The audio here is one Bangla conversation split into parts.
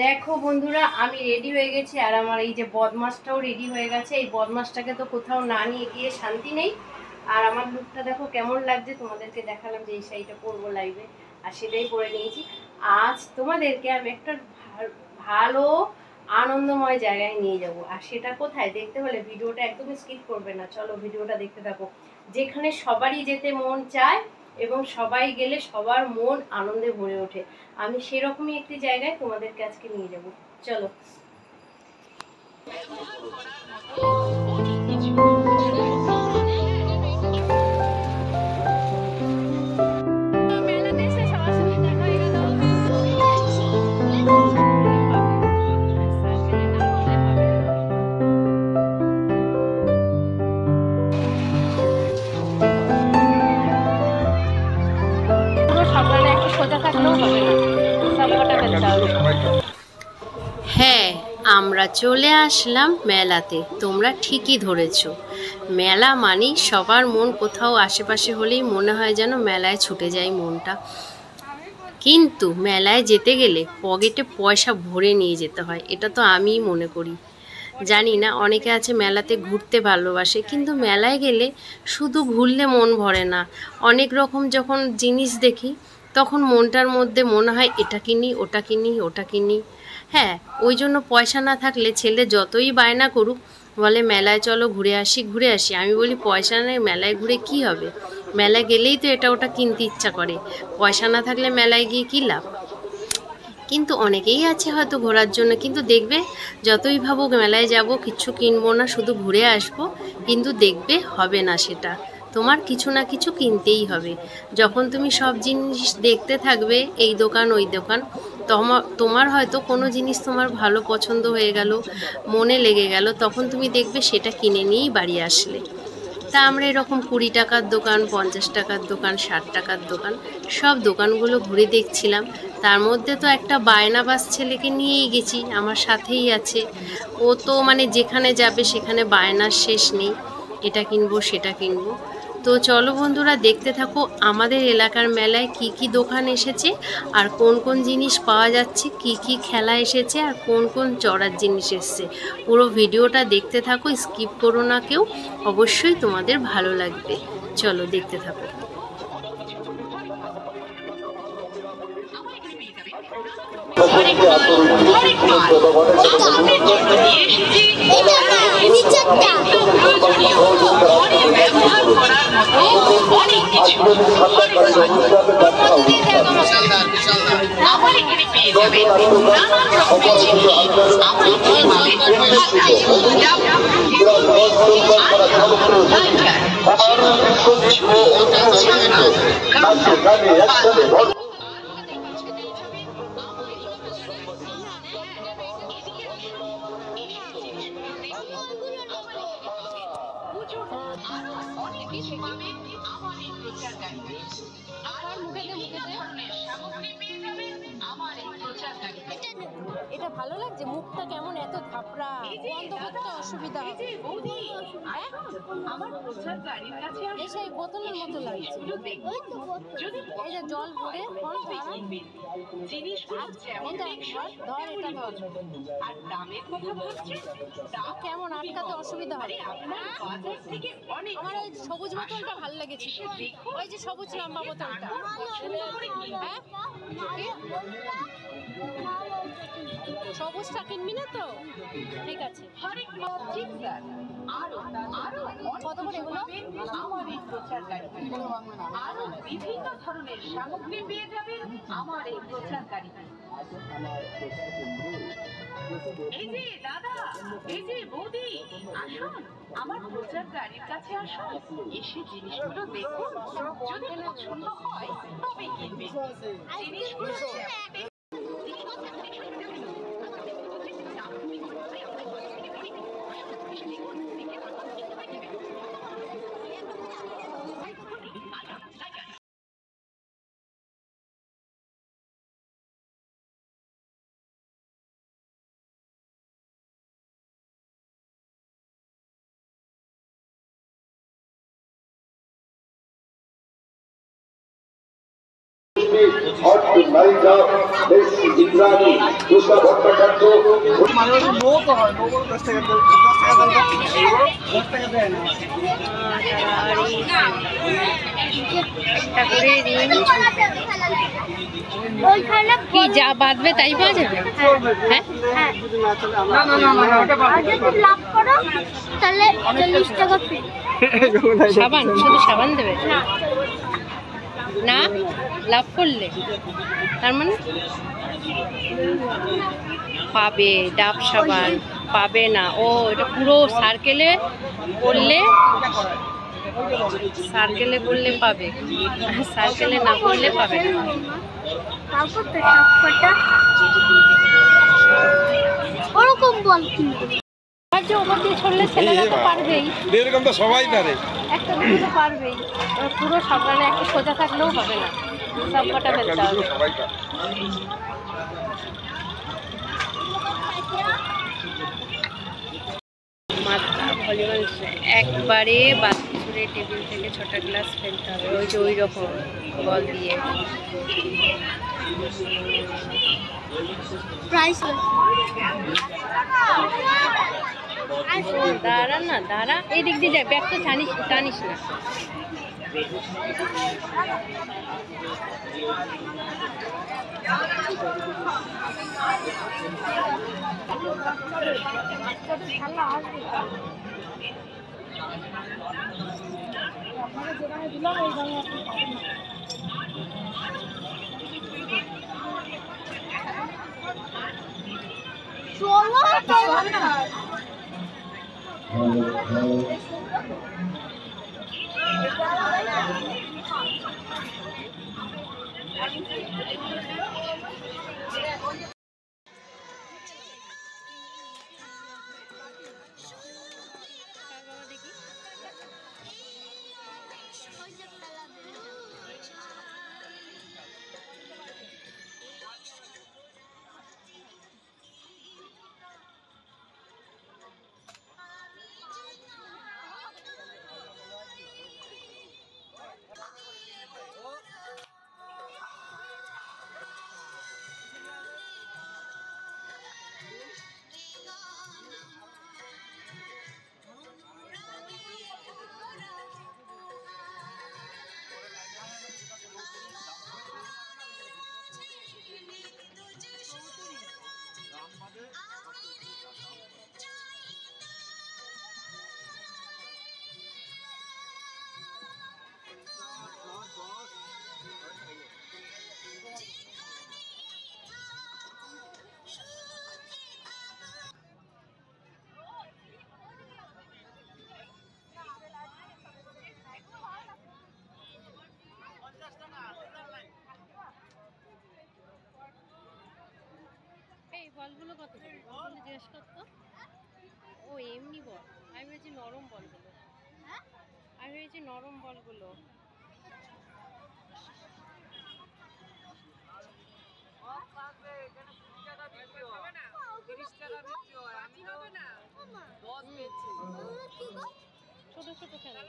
দেখো বন্ধুরা, আমি রেডি হয়ে গেছি আর আমার এই যে বদমাসটাও রেডি হয়ে গেছে। এই বদমাসটাকে তো কোথাও না নিয়ে গিয়ে শান্তি নেই। আর আমার লুকটা দেখো কেমন লাগছে, তোমাদেরকে দেখালাম যে এই শাড়িটা পরবো লাইভে, আর সেটাই পরে নিয়েছি। আজ তোমাদেরকে আমি একটা ভালো আনন্দময় জায়গায় নিয়ে যাব, আর সেটা কোথায় দেখতে হলে ভিডিওটা একদম স্কিপ করবে না। চলো ভিডিওটা দেখতে থাকো। যেখানে সবারই যেতে মন চায় এবং সবাই গেলে সবার মন আনন্দে ভরে ওঠে, আমি সেরকমই একটি জায়গায় তোমাদেরকে আজকে নিয়ে যাব। চলো। সকালে একটু সোজা থাকলেও হবে না, সবকটা ফেলতে হবে। হ্যাঁ, আমরা চলে আসলাম মেলাতে। তোমরা ঠিকই ধরেছো, মেলা মানেই সবার মন কোথাও আশেপাশে হলেই মনে হয় যেন মেলায় ছুটে যায় মনটা। কিন্তু মেলায় যেতে গেলে পকেটে পয়সা ভরে নিয়ে যেতে হয়, এটা তো আমিই মনে করি। জানি না, অনেকে আছে মেলাতে ঘুরতে ভালোবাসে, কিন্তু মেলায় গেলে শুধু ঘুরলে মন ভরে না। অনেক রকম যখন জিনিস দেখি তখন মনটার মধ্যে মনে হয় এটা কিনি, ওটা কিনি, ওটা কিনি। হ্যাঁ, ওই জন্য পয়সা না থাকলে ছেলে যতই বায়না করুক, বলে মেলায় চলো ঘুরে আসি ঘুরে আসি। আমি বলি পয়সা নেই, মেলায় ঘুরে কি হবে? মেলায় গেলেই তো এটা ওটা কিনতে ইচ্ছা করে, পয়সা না থাকলে মেলায় গিয়ে কী লাভ? কিন্তু অনেকেই আছে হয়তো ঘোরার জন্য, কিন্তু দেখবে যতই ভাবুক মেলায় যাব কিচ্ছু কিনবো না, শুধু ঘুরে আসবো, কিন্তু দেখবে হবে না সেটা। তোমার কিছু না কিছু কিনতেই হবে। যখন তুমি সব জিনিস দেখতে থাকবে, এই দোকান ওই দোকান, তোমার হয়তো কোনো জিনিস তোমার ভালো পছন্দ হয়ে গেল, মনে লেগে গেল, তখন তুমি দেখবে সেটা কিনে নিয়েই বাড়ি আসলে। তা আমরা এরকম 20 টাকার দোকান, 50 টাকার দোকান, 60 টাকার দোকান, সব দোকানগুলো ঘুরে দেখছিলাম। তার মধ্যে তো একটা বায়নাবাজ ছেলেকে নিয়েই গেছি, আমার সাথেই আছে। ও তো মানে যেখানে যাবে সেখানে বায়নার শেষ নেই, এটা কিনবো সেটা কিনবো। তো চলো বন্ধুরা, দেখতে থাকো আমাদের এলাকার মেলায় কি কি দোকান এসেছে, আর কোন কোন জিনিস পাওয়া যাচ্ছে, কি কি খেলা এসেছে, আর কোন কোন চড়ার জিনিস এসছে। পুরো ভিডিওটা দেখতে থাকো, স্কিপ করো না কেউ, অবশ্যই তোমাদের ভালো লাগবে। চলো দেখতে থাকো। এটা ভালো লাগছে, মুখটা কেমন এত ধাপড়া, বন্ধ করতে অসুবিধা হবে। এই সেই বোতলের মতো লাগছে, এই যে জল ভরে কেমন আটকাতে অসুবিধা হবে। আমার ওই সবুজ বোতলটা ভালো লেগেছে, ওই যে সবুজ লম্বা বোতলটা। হ্যাঁ, সবুজটা কিনবি না তো? ঠিক আছে। কত করে এগুলো? আরো বিভিন্ন ধরনের সামগ্রী পেয়ে যাবেন আমার এই প্রচার গাড়িতে। এই যে দাদা, এই যে বৌদি, আসুন আমার প্রচার গাড়ির কাছে আসুন, এসে জিনিসগুলো দেখুন, যদি পছন্দ হয় তবে কিনবেন। জিনিসগুলো মুশফি, অর্জুন মারিকা, মেসি ইমরানি, তুষার ভট্টাচার্য। কি যা বাঁধবে তাই পাওয়া যাবে? হ্যাঁ, তাহলে 40 টাকা ফ্রি। সাবান, শুধু সাবান দেবে না লাভ করলে? তার মানে পাবে ডাব সাবান পাবে না? ও এটা পুরো সার্কেলে করলে, সার্কেলে করলে পাবে, সার্কেলে না করলে পাবে না। ওরকম বল কিন্তু ওপর দিয়ে ছড়লে ছেলেরা তো পারবেই, এরকম তো সবাই পারে, একটা দুটো তো পারবেই। পুরো সকালে একটা সোজা থাকলেও হবে না, সব কটা ফেলতে হবে। একবারে বাতি ছুঁড়ে টেবিল থেকে ছোটা গ্লাস ফেলতে হবে, ওই যে ওই রকম বল দিয়ে। দাঁড়া না, দাঁড়া, এই দিক দিয়ে যায়, ব্যাগ তো টানিস না। এই বলগুলো কত করে? বলগুলো জিজ্ঞেস করতো। ও এমনি বল, আমি ভেবেছি নরম বলগুলো, আমি ভেবেছি নরম বলগুলো। ছোট ছোট খেলা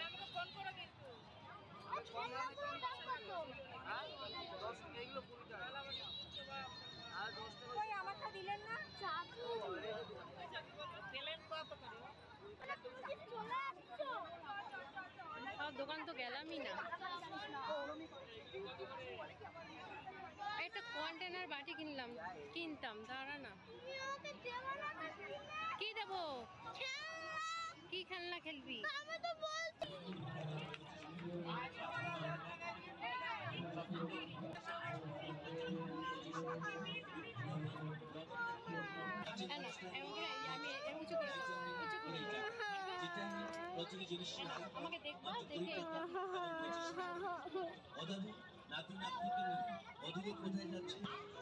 দোকান তো গেলামই না। একটা কন্টেনার বাটি কিনতাম, দাঁড়া না। কি দেবো? কি খেলনা খেলবি? আমাকে দেখবো, দেখে নাতি নাতনিকে অদূরে কোথায় যাচ্ছে?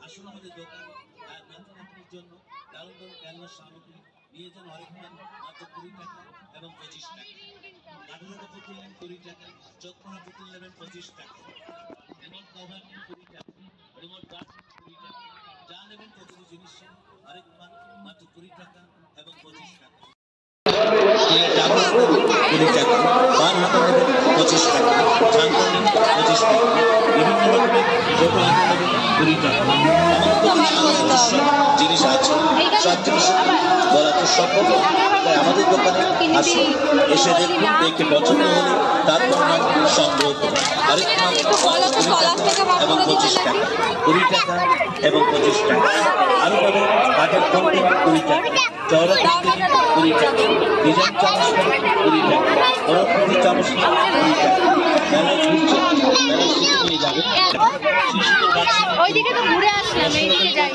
আসুন আমাদের দোকান আর নাতি নাতনির জন্য দারুণ দারুণ খেলনার সামগ্রী নিয়ে যান। অনেকক্ষণ মাত্র 20 টাকা এবং 25 টাকা। কাঠুরাটা পুতুল নেন 20 টাকা, চক্রা পুতুল নেবেন 25 টাকা, রিমোট কভার নেন 20 টাকা, রিমোট গাছ 20 টাকা। যা নেবেন প্রতিটি জিনিস আরেকবার মাত্র 20 টাকা এবং 25 টাকা। 20 টাকা, 25 টাকা, বিভিন্ন রকমের ছোট আটা নেবে 20 টাকা। জিনিস আছে সব জিনিস বলা তো সম্ভব নয়। তাই আমাদের দোকানে আসুন, এসে দেখুন, দেখে পছন্দ হলে তারপর নাম সংগ্রহ করুন। আরেক নাম 20 টাকা এবং 25 টাকা, 20 টাকা এবং 25 টাকা। আরো পাবেন কাঠের কন্টেন 20 টাকা, চওড়া কুস্তি 20 টাকা, ডিজাইন চামচ 20 টাকা, বরফি চামচ 20 টাকা। মেলায় ঘুরছে, মেলায় শিশু নিয়ে যাবে, শিশুদের বাচ্চা ওইদিকে তো ঘুরে আসলাম, এইদিকে যাই।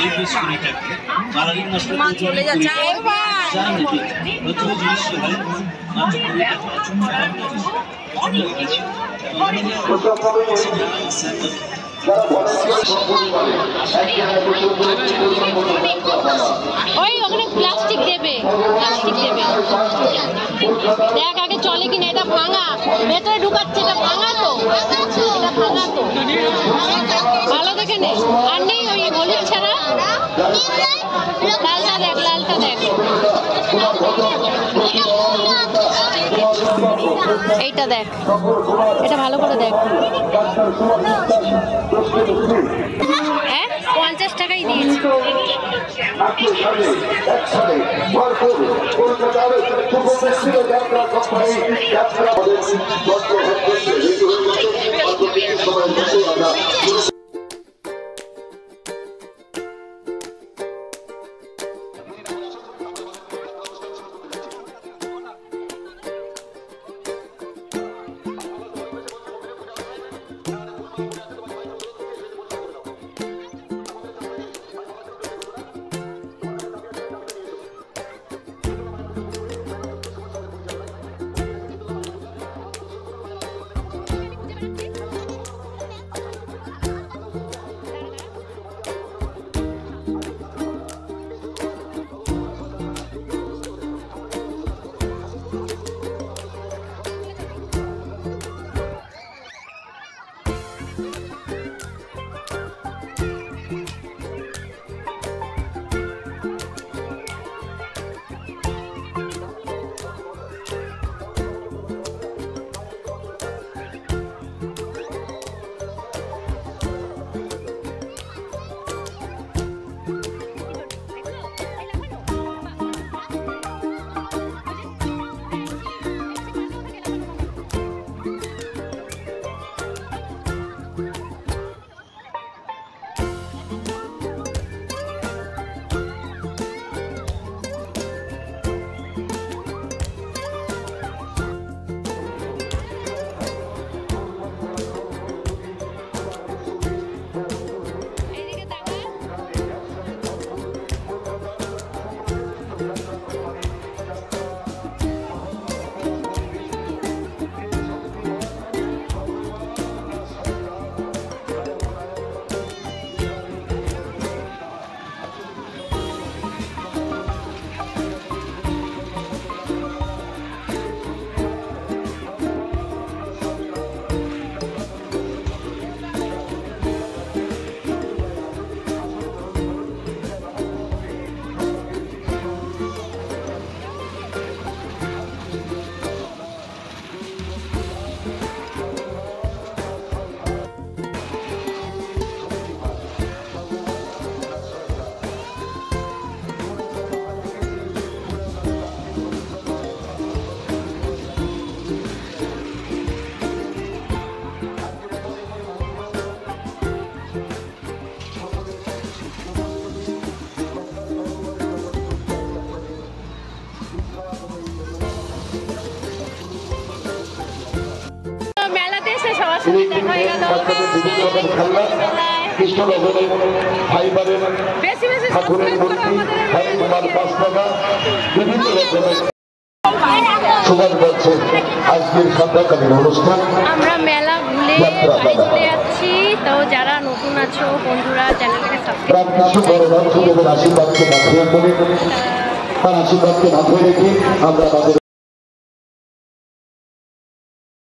এই পিস 20 টাকা, কালারিং নষ্ট করে চলে যাচ্ছে যা নেবে প্রথম জিনিস হরেক মাল মাত্র 20 টাকা। ওই ওখানে প্লাস্টিক দেবে, প্লাস্টিক দেবে। দেখ আগে চলে কিনা, এটা ভাঙা, ভেতরে ঢুকাচ্ছে, এটা ভাঙা তো, এটা ভাঙা তো, ভালো দেখে নে। আর নেই ওই হলুদ ছাড়া, লালটা দেখ, লালটা দেখ, এইটা দেখ, এটা ভালো করে দেখ। হ্যাঁ 50 টাকাই দিয়েছি। আমরা মেলা ঘুরে বাড়ি চলে যাচ্ছি। তো যারা নতুন আছো বন্ধুরা, চ্যানেলটাকে সাবস্ক্রাইব